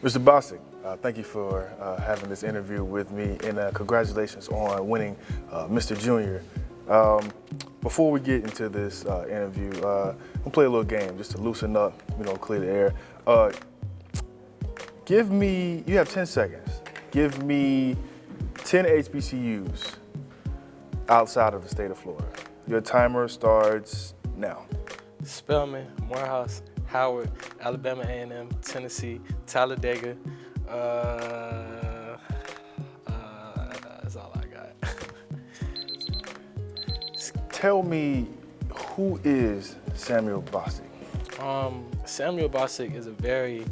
Mr. Bosick, thank you for having this interview with me, and congratulations on winning Mr. Junior. Before we get into this interview, we'll play a little game just to loosen up, clear the air. You have 10 seconds. Give me 10 HBCUs outside of the state of Florida. Your timer starts now. Spelman, Morehouse, Howard, Alabama A&M, Tennessee, Talladega. That's all I got. Tell me, who is Samuel Bosick? Samuel Bosick is a very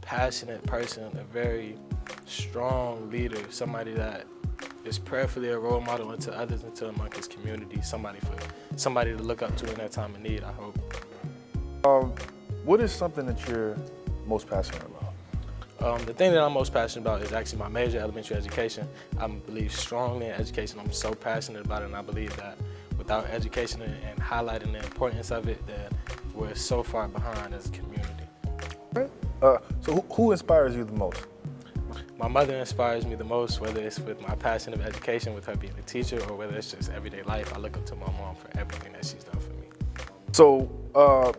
passionate person, a very strong leader, somebody that is prayerfully a role model to others and to among his community, somebody to look up to in their time of need, I hope. What is something that you're most passionate about? The thing that I'm most passionate about is actually my major, elementary education. I believe strongly in education. I'm so passionate about it, and I believe that without education and highlighting the importance of it, that we're so far behind as a community. So who inspires you the most? My mother inspires me the most, whether it's with my passion of education, with her being a teacher, or whether it's just everyday life. I look up to my mom for everything that she's done for me. So,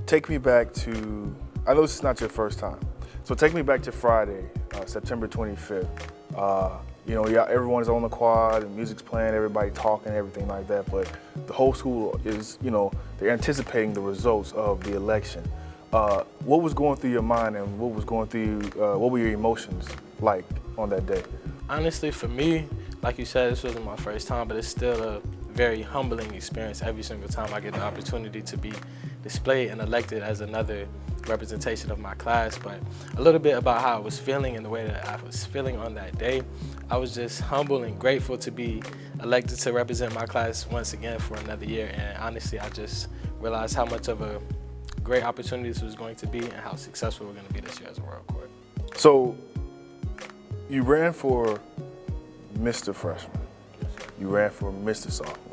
take me back to, I know this is not your first time, so take me back to Friday, September 25th. Everyone's on the quad and music's playing, everybody talking, everything like that, but the whole school is, they're anticipating the results of the election. What was going through your mind, and what were your emotions like on that day? Honestly, for me, like you said, this wasn't my first time, but it's still a very humbling experience every single time I get the opportunity to be displayed and elected as another representation of my class. But a little bit about how I was feeling and the way that I was feeling on that day. I was just humble and grateful to be elected to represent my class once again for another year. And honestly, I just realized how much of a great opportunity this was going to be and how successful we're going to be this year as a World Court. So you ran for Mr. Freshman. You ran for Mr. Sophomore.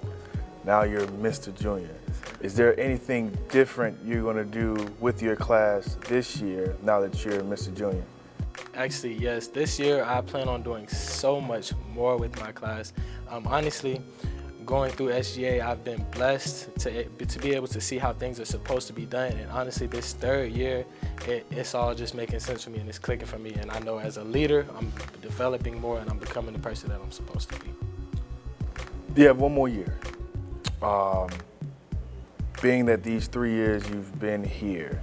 Now you're Mr. Junior. Is there anything different you're going to do with your class this year now that you're Mr. Junior? Actually, yes. This year I plan on doing so much more with my class. Honestly, going through SGA, I've been blessed to be able to see how things are supposed to be done. And honestly, this third year, it's all just making sense for me and it's clicking for me. And I know as a leader, I'm developing more and I'm becoming the person that I'm supposed to be. You have one more year. Being that these 3 years you've been here,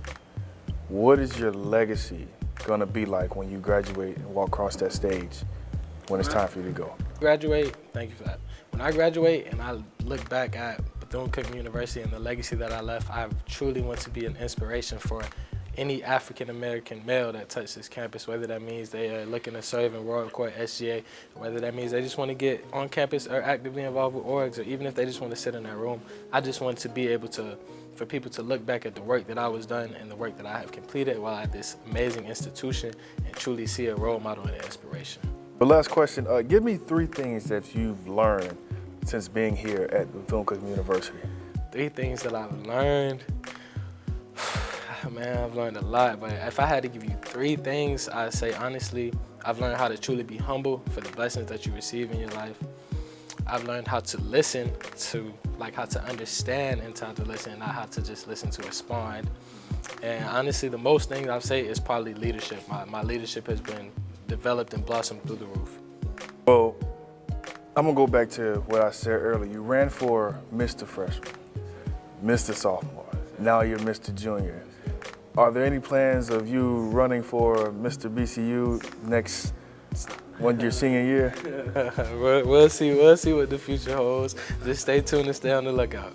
what is your legacy gonna be like when you graduate and walk across that stage when it's time for you to go? Graduate, thank you for that. When I graduate and I look back at Bethune-Cookman University and the legacy that I left, I truly want to be an inspiration for any African-American male that touched this campus, whether that means they are looking to serve in World Court, SGA, whether that means they just want to get on campus or actively involved with orgs, or even if they just want to sit in that room. I just want to be able for people to look back at the work that I was done and the work that I have completed while at this amazing institution and truly see a role model and an inspiration. The last question, give me 3 things that you've learned since being here at Bethune-Cookman University. 3 things that I've learned. Man, I've learned a lot, but if I had to give you 3 things, I'd say honestly, I've learned how to truly be humble for the blessings that you receive in your life. I've learned how to listen, how to understand in time to listen, not how to just listen to respond. And honestly, the most thing I've say is probably leadership. My leadership has been developed and blossomed through the roof. Well, I'm gonna go back to what I said earlier. You ran for Mr. Freshman, Mr. Sophomore. Now you're Mr. Junior. Are there any plans of you running for Mr. BCU your senior year? We'll see what the future holds. Just stay tuned and stay on the lookout.